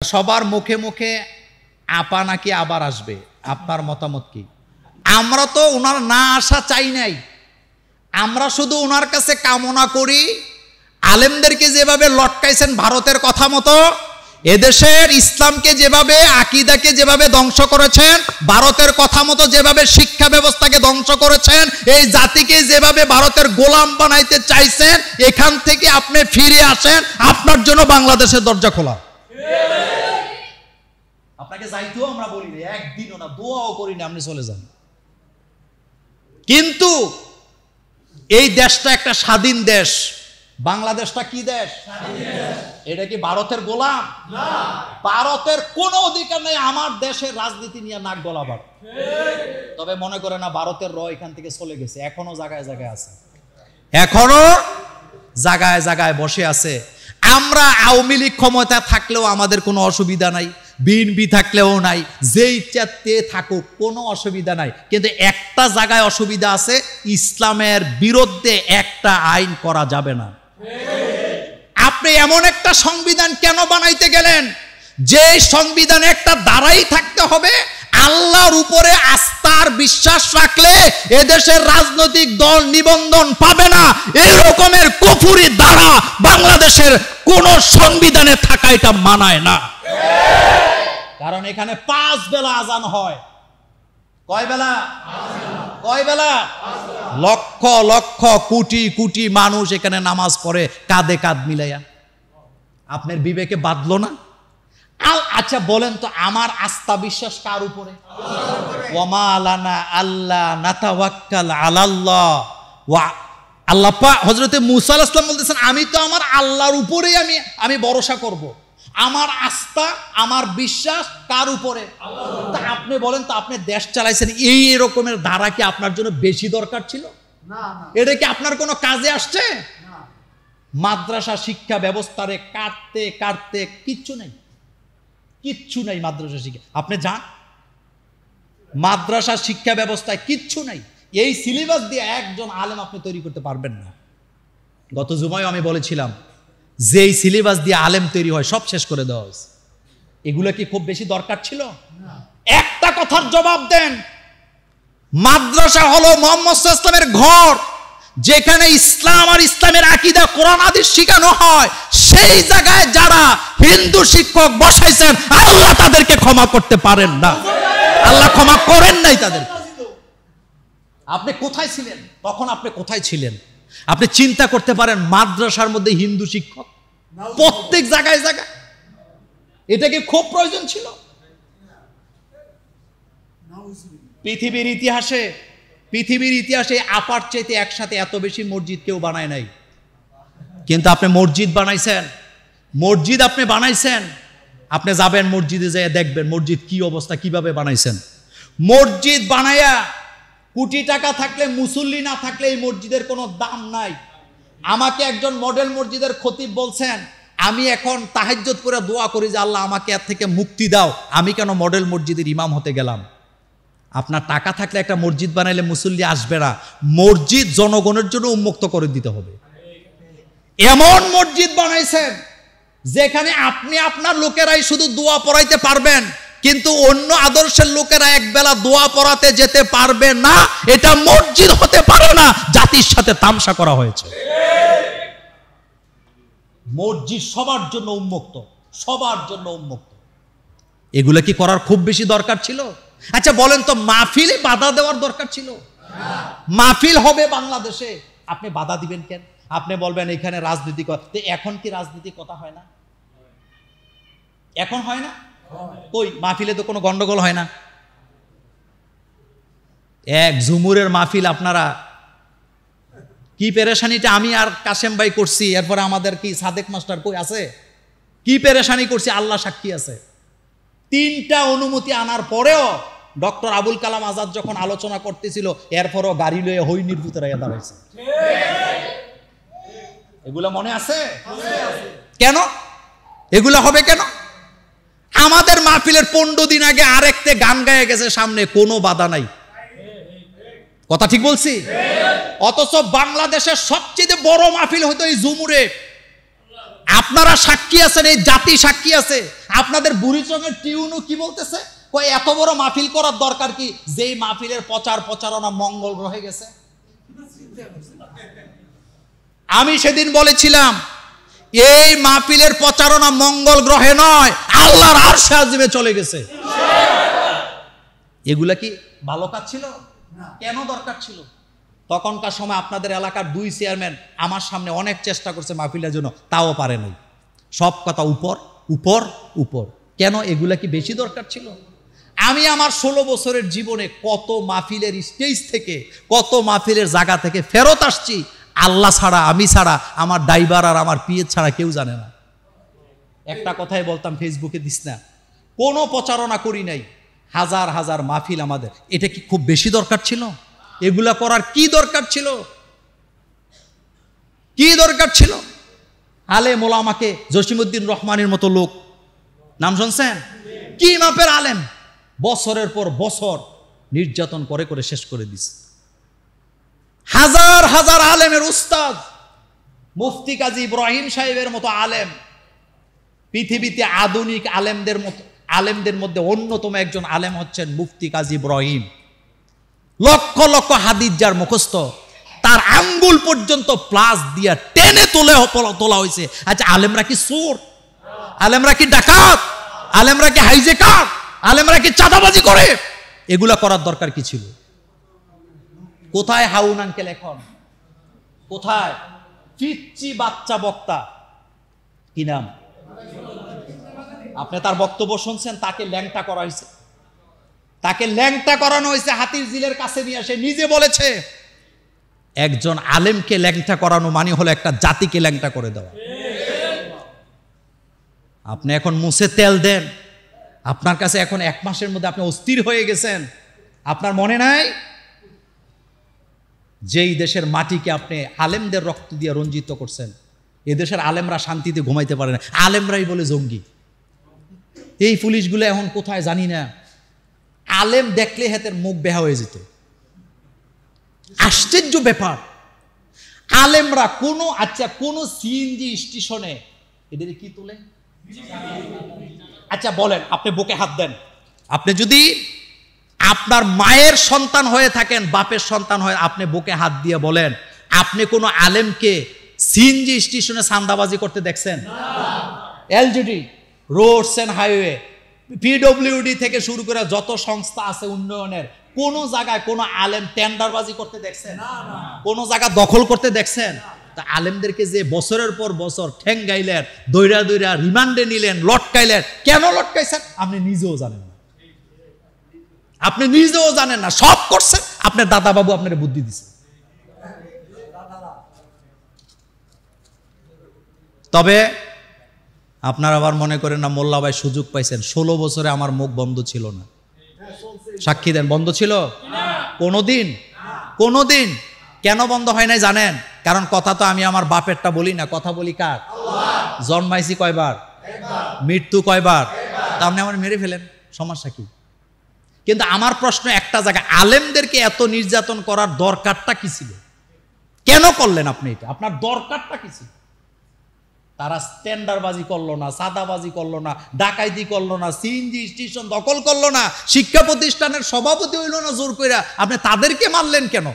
সবার মুখে মুখে আপা নাকি আবার আসবে, আপনার মতামত কি? আমরা তো ওনার না আসা চাই নাই, আমরা শুধু ওনার কাছে কামনা করি আলেমদেরকে যেভাবে লটকাইছেন ভারতের কথা মতো, এদেশের ইসলামকে যেভাবে, আকীদাকে যেভাবে ধ্বংস করেছেন, ভারতের কথা মতো যেভাবে শিক্ষা ব্যবস্থাকে ধ্বংস করেছেন, এই জাতিকে যেভাবে ভারতের গোলাম বানাইতে চাইছেন, এখান থেকে আপনি ফিরে আসেন, আপনার জন্য বাংলাদেশের দরজা খোলা। আপনাকে যাইতেও আমরা বলি না, একদিনও না, দোয়াও করি না, আপনি চলে যান। কিন্তু এই দেশটা একটা স্বাধীন দেশ। বাংলাদেশটা কি দেশ? এটা কি ভারতের গোলাম? ভারতের কোনো অধিকার নেই আমার দেশের রাজনীতি নিয়ে নাক গলাবার। তবে মনে করে না ভারতের এখান থেকে চলে গেছে, এখনো জায়গায় জায়গায় আছে, এখনো জায়গায় জায়গায় বসে আছে। আমরা আওয়ামী লীগ ক্ষমতা থাকলেও আমাদের কোনো অসুবিধা নাই, বিএনপি থাকলেও নাই, যেই ইচ্ছাতে থাকুক কোনো অসুবিধা নাই। কিন্তু একটা জায়গায় অসুবিধা আছে, ইসলামের বিরুদ্ধে একটা আইন করা যাবে না। আপনি এমন একটা সংবিধান কেন বানাইতে গেলেন যে সংবিধানে একটা ধারাই থাকতে হবে, আল্লাহর উপরে আস্থার বিশ্বাস রাখলে এদেশের রাজনৈতিক দল নিবন্ধন পাবে না, এই রকমের কুফরি ধারা বাংলাদেশের কোন সংবিধানে থাকা এটা মানায় না। কারণ এখানে 5 বেলা আজান হয়। কয় বেলা? কয় বেলা? লক্ষ লক্ষ কোটি কোটি মানুষ এখানে নামাজ পড়ে কাঁধে কাঁধ মিলাইয়া। আপনার বিবেকে বাঁধলো না? আচ্ছা বলেন তো, আমার আস্থা বিশ্বাস কার উপরে? ওয়ামা আলানা আল্লাহ নাতাওয়াক্কাল আলাল্লাহ ওয়া আল্লাহ পাক হযরত মুসা আলাইহিস সালাম বলতেছেন, আমি তো আমার আল্লাহর উপরেই আমি ভরসা করব। আমার আস্থা, আমার বিশ্বাস কার উপরে? তা আপনি বলেন তো, আপনি দেশ চালাইছেন, এই রকমের ধারা কি আপনার জন্য বেশি দরকার ছিল? না। এটা কি আপনার কোনো কাজে আসছে? না। মাদ্রাসা শিক্ষা ব্যবস্থারে কাটতে কাটতে কিচ্ছু নেই, কিচ্ছু নাই মাদ্রাসা শিক্ষা। আপনি যান, মাদ্রাসা শিক্ষা ব্যবস্থায় কিচ্ছু নাই। এই সিলেবাস দিয়ে একজন আলেম আপনি তৈরি করতে পারবেন না। গত জুমায় আমি বলেছিলাম, যেই সিলেবাস দিয়ে আলেম তৈরি হয় সব শেষ করে দেওয়া হয়েছে। এগুলো কি খুব বেশি দরকার ছিল? একটা কথার জবাব দেন, মাদ্রাসা হলো মুহাম্মদ সাল্লাল্লাহু আলাইহি ওয়াসাল্লামের ঘর, যেখানে ইসলাম আর ইসলামের আকীদা কোরআন হাদিস শেখানো হয়। সেই জায়গায় যারা হিন্দু শিক্ষক বসাইছেন, আল্লাহ তাদেরকে ক্ষমা করতে পারেন না, আল্লাহ ক্ষমা করেন নাই তাদেরকে। আপনি কোথায় ছিলেন তখন? আপনি কোথায় ছিলেন? আপনি চিন্তা করতে পারেন, মাদ্রাসার মধ্যে হিন্দু শিক্ষক প্রত্যেক জায়গায় জায়গায়, এটা কি খুব প্রয়োজন ছিল? পৃথিবীর ইতিহাসে আপার চাইতে একসাথে এত বেশি মসজিদ কেউ বানায় নাই। কিন্তু আপনি মসজিদ বানাইছেন, মসজিদ আপনি বানাইছেন, আপনি যাবেন মসজিদে যেয়ে দেখবেন মসজিদ কি অবস্থা, কিভাবে বানাইছেন। মসজিদ বানায়া কোটি টাকা থাকলে, মুসল্লি না থাকলে এই মসজিদের কোনো দাম নাই। আমাকে একজন মডেল মসজিদের খতিব বলছেন, আমি এখন তাহাজ্জুদ করে দোয়া করি যে আল্লাহ আমাকে এর থেকে মুক্তি দাও, আমি কেন মডেল মসজিদের ইমাম হতে গেলাম? আপনার টাকা থাকলে একটা মসজিদ বানাইলে মুসল্লি আসবে না, মসজিদ জনগণের জন্য উন্মুক্ত করে দিতে হবে। এমন মসজিদ বানাইছেন যেখানে আপনি আপনার লোকেরাই শুধু দোয়া পড়াইতে পারবেন, কিন্তু অন্য আদর্শের লোকেরা একবেলা দোয়া পড়াতে যেতে পারবে না। এটা মসজিদ হতে পারে না, জাতির সাথে তামসা করা হয়েছে। মসজিদ সবার জন্য উন্মুক্ত, সবার জন্য উন্মুক্ত। এগুলো কি করার খুব বেশি দরকার ছিল? আচ্ছা বলেন তো, মাহফিলে বাধা দেওয়ার দরকার ছিল? মাহফিল হবে বাংলাদেশে, আপনি বাধা দিবেন কেন? আপনি বলবেন এখানে রাজনীতি করতে। এখন কি রাজনীতি কথা হয় না? এখন হয় না? কই মাহফিলে তো কোনো গন্ডগোল হয় না। এক ঝুমুরের মাহফিল, আপনারা কি পেরেশানিটা আমি আর কাশেম ভাই করছি, এরপরে আমাদের কি সাদেক মাস্টার কই আছে, কি পেরেশানি করছি আল্লাহ সাক্ষী আছে। 3টা অনুমতি আনার পরেও ডক্টর আবুল কালাম আজাদ যখন আলোচনা করতেছিল, এরপরও গাড়ি লয়ে হই নির্বুতরা দাঁড়াইছে। এগুলা মনে আছে? কেন এগুলা হবে কেন? আমাদের মাহফিলের 15 দিন আগে আরেকতে গান গায়ে গেছে সামনে, কোনো বাধা নাই। কথা ঠিক বলছি? অথচ বাংলাদেশের সবচেয়ে বড় মাহফিল হতো এই ঝুমুরে। আপনারা সাক্ষী আছেন, এই জাতি সাক্ষী আছে। আপনাদের বুড়িচংয়ের টিউনও কি বলতেছে, কই এত বড় মাহফিল করার দরকার কি, যেই মাহফিলের প্রচারণা মঙ্গল গ্রহে গেছে। আমি সেদিন বলেছিলাম এই মাহফিলের প্রচারণা মঙ্গল গ্রহে নয়, আল্লাহর আরশে আজিমে চলে গেছে। এগুলা কি ভালো কাজ ছিল? কেন দরকার ছিল? তখনকার সময় আপনাদের এলাকার 2 চেয়ারম্যান আমার সামনে অনেক চেষ্টা করছে মাহফিলের জন্য, তাও পারে নাই। সব কথা উপর উপর উপর। কেন? এগুলা কি বেশি দরকার ছিল? আমি আমার 16 বছরের জীবনে কত মাহফিলের স্টেজ থেকে, কত মাহফিলের জায়গা থেকে ফেরত আসছি, আল্লাহ ছাড়া, আমি ছাড়া, আমার ড্রাইভার আর আমার পিএ ছাড়া কেউ জানে না। একটা কথাই বলতাম, ফেসবুকে দিস না, কোনো প্রচারণা করি নাই, হাজার হাজার মাহফিল আমাদের। এটা কি খুব বেশি দরকার ছিল? এগুলা করার কি দরকার ছিল? কি দরকার ছিল? আলেম ওলামাকে, জসিমউদ্দিন রহমানের মতো লোক, নাম শুনছেন? কি মাপের আলেম, বছরের পর বছর নির্যাতন করে করে শেষ করে দিছে। হাজার হাজার আলেমের উস্তাদ, মুফতি কাজী ইব্রাহিম সাহেবের মতো আলেম, পৃথিবীতে আধুনিক আলেমদের মধ্যে অন্যতম একজন আলেম হচ্ছেন মুফতি কাজী ইব্রাহিম। লক্ষ লক্ষ হাদিস যার মুখস্থ, তার আঙ্গুল পর্যন্ত প্লাস দিয়া টেনে তোলা হয়েছে। আচ্ছা, আলেমরা কি চোর? আলেমরা কি ডাকাত? আলেমরা কি হাইজেকার? আলেমরা কি চাঁদাবাজি করে? এগুলা করার দরকার কি ছিল? কোথায় হাউন আঙ্কেল এখন? কোথায় পিচ্চি বাচ্চা বক্তা, কি নাম? আপনি তার বক্তব্য শুনছেন? তাকে ল্যাংটা করা হয়েছে, তাকে ল্যাংটা করানো হয়েছে হাতির জিলের কাছে নিয়ে। সে নিজে বলেছে, একজন আলেমকে ল্যাংটা করানো মানে হলো একটা জাতিকে ল্যাংটা করে দেওয়া। আপনি এখন মুছে তেল দেন, আপনার কাছে এখন 1 মাসের মধ্যে আপনি অস্থির হয়ে গেছেন। আপনার মনে নাই যেই দেশের মাটিকে আপনি আলেমদের রক্ত দিয়ে রঞ্জিত করছেন, এদেশের আলেমরা শান্তিতে ঘুমাইতে পারে না, আলেমরাই বলে জঙ্গি। এই পুলিশগুলো এখন কোথায় জানি না, আলেম দেখলে হাতের মুখ বেহা হয়ে যেত। আশ্চর্য ব্যাপার, আলেমরা কোনো সিএনজি স্টেশনে এদের কি তুলে? আচ্ছা বলেন, আপনি বুকে হাত দেন, আপনি যদি আপনার মায়ের সন্তান হয়ে থাকেন, বাপের সন্তান হয়ে, আপনি বুকে হাত দিয়ে বলেন, আপনি কোনো আলেমকে সিএনজি স্টেশনে চাঁদাবাজি করতে দেখছেন? LGD, roads and highway, PWD থেকে শুরু করে যত সংস্থা আছে উন্নয়নের, কোন জায়গায় কোন আলেম টেন্ডারবাজি করতে দেখছেন? কোন জায়গা দখল করতে দেখছেন? তা আলেমদেরকে যে বছরের পর বছর ঠ্যাং গাইলেন, দৈরা দৈরা রিমান্ডে নিলেন, লটকাইলেন, কেন লটকাইছেন আপনি নিজেও জানেন না। আপনি নিজেও জানেন না, সব করছেন আপনার দাদা বাবু আপনার বুদ্ধি দিছে। তবে আপনারা আবার মনে করেন না মোল্লা ভাই সুযোগ পাইছেন। 16 বছরে আমার মুখ বন্ধ ছিল না, সাক্ষী দেন। বন্ধ ছিল কোনোদিন? কেন বন্ধ হয় নাই জানেন? কারণ কথা তো আমি আমার বাপেরটা বলি না, কথা বলি কার? জন্মাইছি কয়বার, মৃত্যু কয়বার, তা আপনি আমার মেরে ফেলেন, সমস্যা কি? কিন্তু আমার প্রশ্ন একটা জায়গা, আলেমদেরকে এত নির্যাতন করার দরকারটা কি ছিল? কেন করলেন আপনি এটা? আপনার দরকারটা কি ছিল? তারা স্ট্যান্ডারবাজি করলো না, সাদাবাজি করলো না, ডাকাইতি করলো না, সিএনজি স্টেশন দখল করলো না, শিক্ষা প্রতিষ্ঠানের সভাপতি হইল না জোর কইরা, আপনি তাদেরকে মারলেন কেন?